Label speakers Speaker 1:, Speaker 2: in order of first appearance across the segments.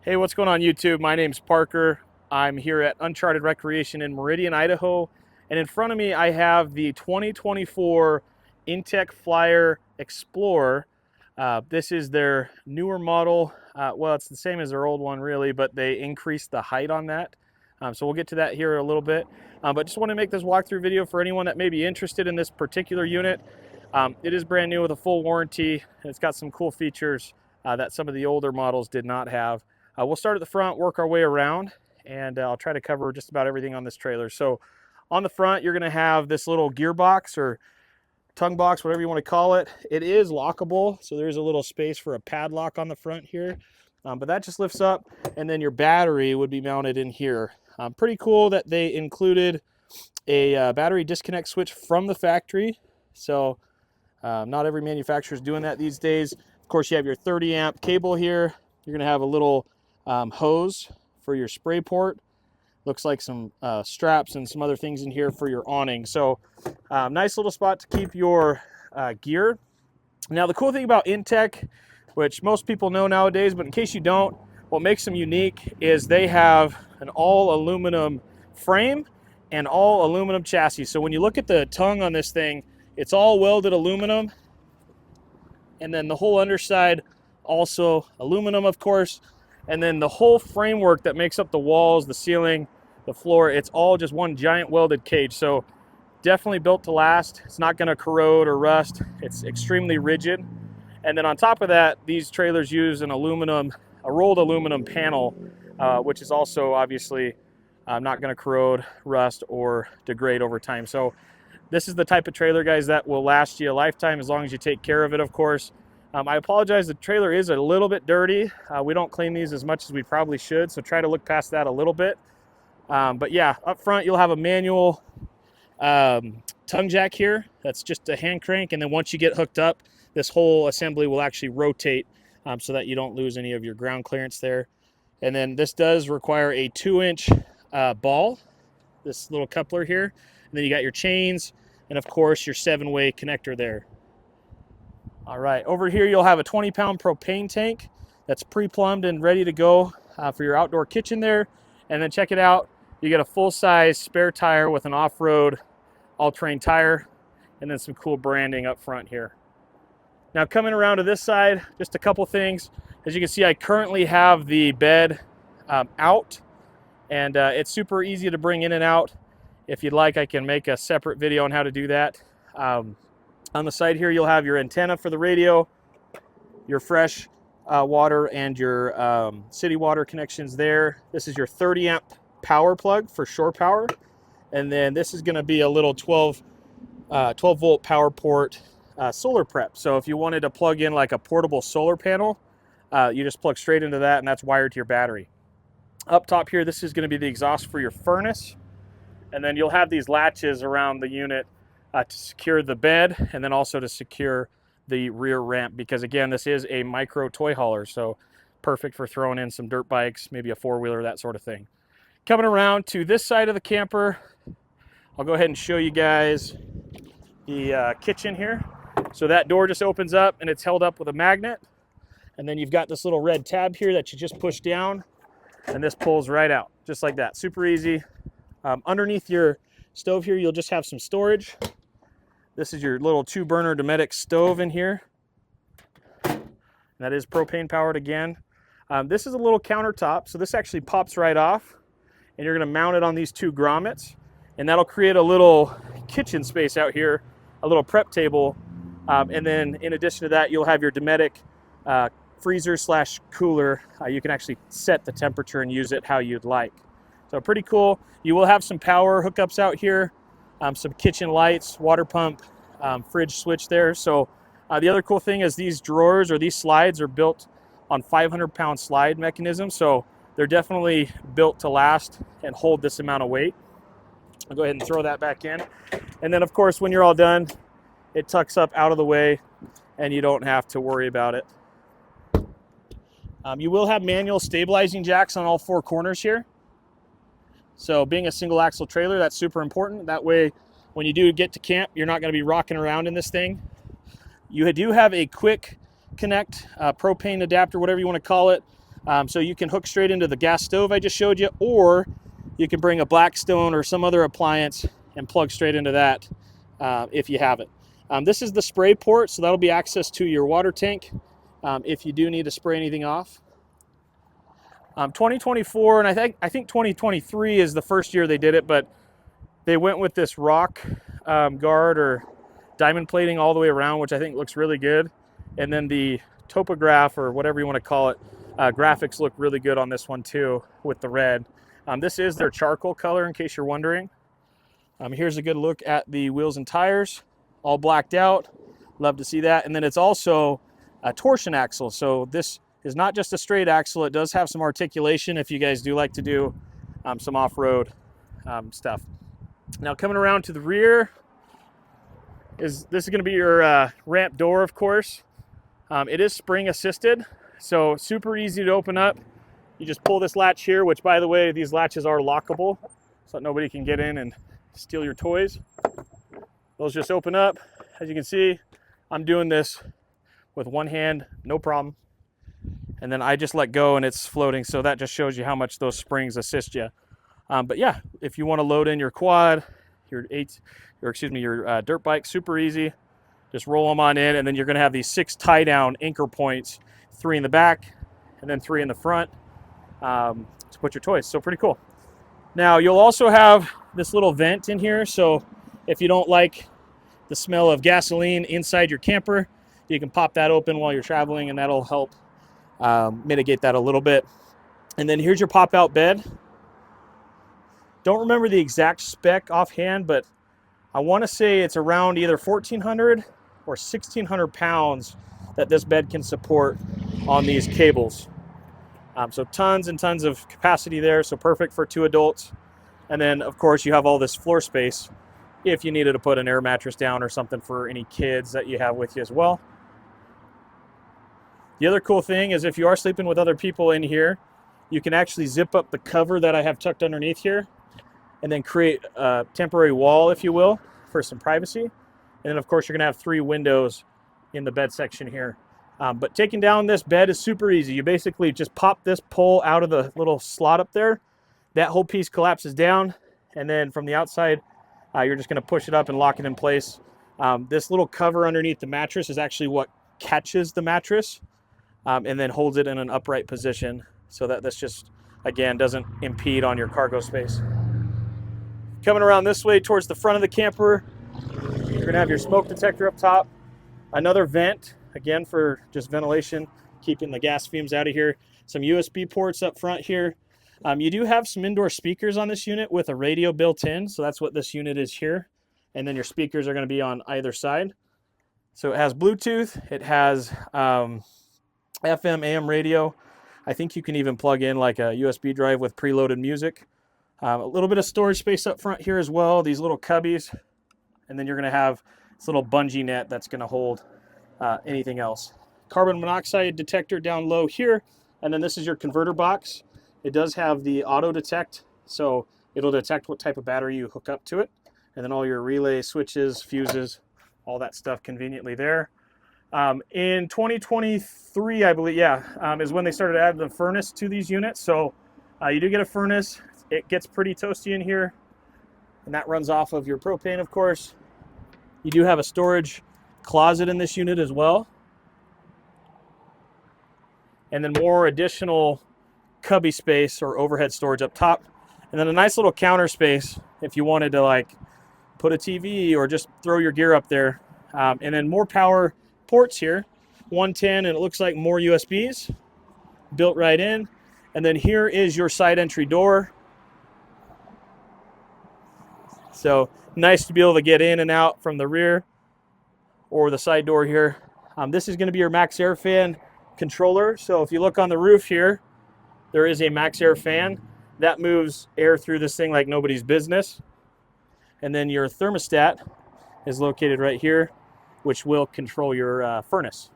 Speaker 1: Hey, what's going on YouTube? My name's Parker. I'm here at Uncharted Recreation in Meridian, Idaho. And in front of me, I have the 2024 Intech Flyer Explorer. This is their newer model. Well, it's the same as their old one really, but they increased the height on that. So we'll get to that here in a little bit. But just want to make this walkthrough video for anyone that may be interested in this particular unit. It is brand new with a full warranty, and it's got some cool features that some of the older models did not have. We'll start at the front, work our way around, and I'll try to cover just about everything on this trailer. So on the front, you're going to have this little gearbox or tongue box, whatever you want to call it. It is lockable, so there's a little space for a padlock on the front here. But that just lifts up, and then your battery would be mounted in here. Pretty cool that they included a battery disconnect switch from the factory. So not every manufacturer is doing that these days. Of course, you have your 30 amp cable here. You're going to have a little hose for your spray port. Looks like some straps and some other things in here for your awning. So nice little spot to keep your gear. Now the cool thing about Intech, which most people know nowadays, but in case you don't, what makes them unique is they have an all aluminum frame and all aluminum chassis. So when you look at the tongue on this thing, it's all welded aluminum, and then the whole underside also aluminum, of course. And then the whole framework that makes up the walls, the ceiling, the floor, it's all just one giant welded cage. So definitely built to last. It's not going to corrode or rust. It's extremely rigid. And then on top of that, these trailers use a rolled aluminum panel, which is also obviously not going to corrode, rust, or degrade over time. So this is the type of trailer, guys, that will last you a lifetime as long as you take care of it, of course. I apologize, the trailer is a little bit dirty. We don't clean these as much as we probably should, so try to look past that a little bit. But yeah, up front you'll have a manual tongue jack here. That's just a hand crank, and then once you get hooked up, this whole assembly will actually rotate so that you don't lose any of your ground clearance there. And then this does require a 2-inch ball, this little coupler here. And then you got your chains, and of course your 7-way connector there. All right, over here you'll have a 20-pound propane tank that's pre-plumbed and ready to go for your outdoor kitchen there. And then check it out, you get a full-size spare tire with an off-road all-terrain tire, and then some cool branding up front here. Now coming around to this side, just a couple things. As you can see, I currently have the bed out, and it's super easy to bring in and out. If you'd like, I can make a separate video on how to do that. On the side here, you'll have your antenna for the radio, your fresh water, and your city water connections there. This is your 30 amp power plug for shore power. And then this is going to be a little 12 volt power port solar prep. So if you wanted to plug in like a portable solar panel, you just plug straight into that, and that's wired to your battery. Up top here, this is going to be the exhaust for your furnace. And then you'll have these latches around the unit to secure the bed, and then also to secure the rear ramp, because again, this is a micro toy hauler, so perfect for throwing in some dirt bikes, maybe a four-wheeler, that sort of thing. Coming around to this side of the camper, I'll go ahead and show you guys the kitchen here. So that door just opens up, and it's held up with a magnet, and then you've got this little red tab here that you just push down, and this pulls right out, just like that. Super easy. Underneath your stove here, you'll just have some storage. This is your little 2-burner Dometic stove in here. That is propane powered again. This is a little countertop, so this actually pops right off, and you're going to mount it on these 2 grommets, and that'll create a little kitchen space out here, a little prep table, and then in addition to that, you'll have your Dometic freezer slash cooler. You can actually set the temperature and use it how you'd like. So pretty cool. You will have some power hookups out here, some kitchen lights, water pump, fridge switch there. So the other cool thing is these drawers or these slides are built on 500-pound slide mechanisms. So they're definitely built to last and hold this amount of weight. I'll go ahead and throw that back in. And then of course, when you're all done, it tucks up out of the way and you don't have to worry about it. You will have manual stabilizing jacks on all 4 corners here. So being a single axle trailer, that's super important. That way, when you do get to camp, you're not going to be rocking around in this thing. You do have a quick connect propane adapter, whatever you want to call it. So you can hook straight into the gas stove I just showed you, or you can bring a Blackstone or some other appliance and plug straight into that if you have it. This is the spray port, so that'll be access to your water tank if you do need to spray anything off. 2024, and I think 2023 is the first year they did it, but they went with this rock guard or diamond plating all the way around, which I think looks really good. And then the topograph, or whatever you want to call it, graphics look really good on this one too with the red. This is their charcoal color, in case you're wondering. Here's a good look at the wheels and tires, all blacked out. Love to see that. And then it's also a torsion axle. So this is not just a straight axle. It does have some articulation if you guys do like to do some off-road stuff. Now coming around to the rear, this is going to be your ramp door, of course. It is spring assisted, so super easy to open up. You just pull this latch here, which, by the way, these latches are lockable so that nobody can get in and steal your toys. Those just open up. As you can see, I'm doing this with one hand, no problem. And then I just let go and it's floating, so that just shows you how much those springs assist you. But yeah, if you want to load in your quad, your dirt bike, super easy. Just roll them on in, and then you're going to have these 6 tie-down anchor points, 3 in the back and then 3 in the front to put your toys. So pretty cool. Now you'll also have this little vent in here, so if you don't like the smell of gasoline inside your camper, you can pop that open while you're traveling, and that'll help mitigate that a little bit. And then here's your pop-out bed. Don't remember the exact spec offhand, but I want to say it's around either 1,400 or 1,600 pounds that this bed can support on these cables. So tons and tons of capacity there, so perfect for 2 adults. And then, of course, you have all this floor space if you needed to put an air mattress down or something for any kids that you have with you as well. The other cool thing is if you are sleeping with other people in here, you can actually zip up the cover that I have tucked underneath here and then create a temporary wall, if you will, for some privacy. And then, of course, you're going to have 3 windows in the bed section here. But taking down this bed is super easy. You basically just pop this pole out of the little slot up there. That whole piece collapses down. And then from the outside, you're just going to push it up and lock it in place. This little cover underneath the mattress is actually what catches the mattress and then holds it in an upright position so that this just, again, doesn't impede on your cargo space. Coming around this way towards the front of the camper, you're going to have your smoke detector up top. Another vent, again, for just ventilation, keeping the gas fumes out of here. Some USB ports up front here. You do have some indoor speakers on this unit with a radio built in, so that's what this unit is here. And then your speakers are going to be on either side. So it has Bluetooth, it has FM, AM radio. I think you can even plug in like a USB drive with preloaded music. A little bit of storage space up front here as well, these little cubbies. And then you're going to have this little bungee net that's going to hold anything else. Carbon monoxide detector down low here. And then this is your converter box. It does have the auto detect, so it'll detect what type of battery you hook up to it. And then all your relay switches, fuses, all that stuff conveniently there. In 2023, I believe, is when they started adding the furnace to these units. So you do get a furnace. It gets pretty toasty in here, and that runs off of your propane, of course. You do have a storage closet in this unit as well. And then more additional cubby space or overhead storage up top. And then a nice little counter space if you wanted to like put a TV or just throw your gear up there. And then more power ports here, 110, and it looks like more USBs built right in. And then here is your side entry door. So nice to be able to get in and out from the rear or the side door here. This is going to be your Max Air fan controller. So if you look on the roof here, there is a Max Air fan that moves air through this thing like nobody's business. And then your thermostat is located right here, which will control your furnace.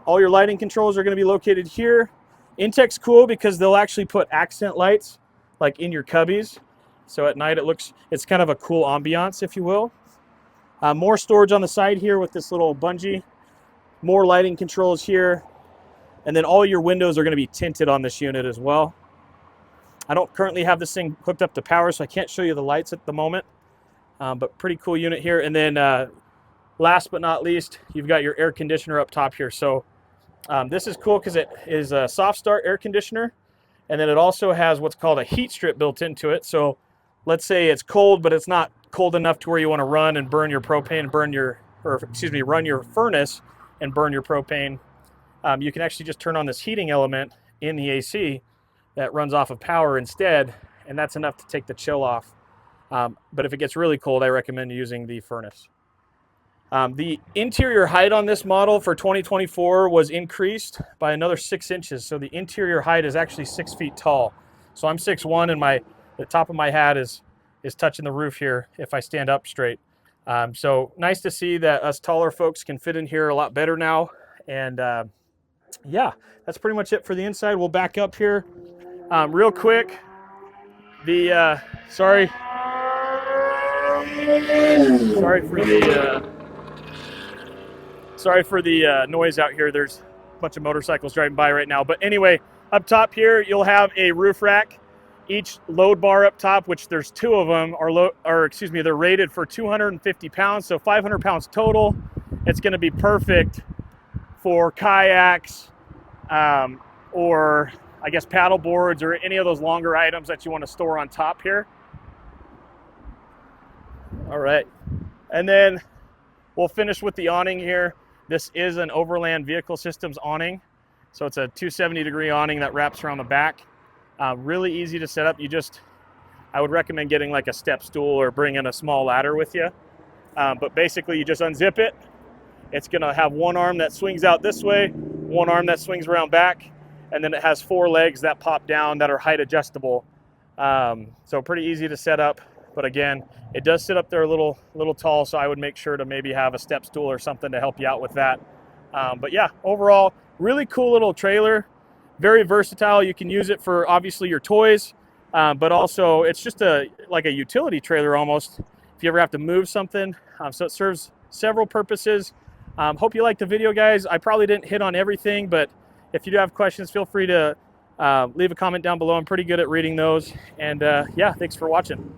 Speaker 1: All your lighting controls are going to be located here. Intech's cool because they'll actually put accent lights like in your cubbies. So at night it's kind of a cool ambiance, if you will. More storage on the side here with this little bungee. More lighting controls here. And then all your windows are going to be tinted on this unit as well. I don't currently have this thing hooked up to power, so I can't show you the lights at the moment, but pretty cool unit here. And then last but not least, you've got your air conditioner up top here. So this is cool because it is a soft start air conditioner, and then it also has what's called a heat strip built into it. So let's say it's cold, but it's not cold enough to where you want to run and burn your propane, run your furnace and burn your propane. You can actually just turn on this heating element in the AC that runs off of power instead, and that's enough to take the chill off. But if it gets really cold, I recommend using the furnace. The interior height on this model for 2024 was increased by another 6 inches. So the interior height is actually 6 feet tall. So I'm 6'1", and the top of my hat is touching the roof here if I stand up straight. So nice to see that us taller folks can fit in here a lot better now. And yeah, that's pretty much it for the inside. We'll back up here real quick. Sorry for the noise out here. There's a bunch of motorcycles driving by right now. But anyway, up top here, you'll have a roof rack. Each load bar up top, which there's 2 of them, they're rated for 250 pounds, so 500 pounds total. It's going to be perfect for kayaks or I guess paddle boards or any of those longer items that you want to store on top here. All right, and then we'll finish with the awning here. This is an Overland Vehicle Systems awning. So it's a 270-degree awning that wraps around the back. Really easy to set up. I would recommend getting like a step stool or bringing a small ladder with you. But basically you just unzip it. It's gonna have one arm that swings out this way, one arm that swings around back, and then it has 4 legs that pop down that are height adjustable. So pretty easy to set up. But again, it does sit up there a little tall, so I would make sure to maybe have a step stool or something to help you out with that. But yeah, overall, really cool little trailer, very versatile. You can use it for obviously your toys, but also it's just like a utility trailer almost if you ever have to move something. So it serves several purposes. Hope you liked the video, guys. I probably didn't hit on everything, but if you do have questions, feel free to leave a comment down below. I'm pretty good at reading those. And yeah, thanks for watching.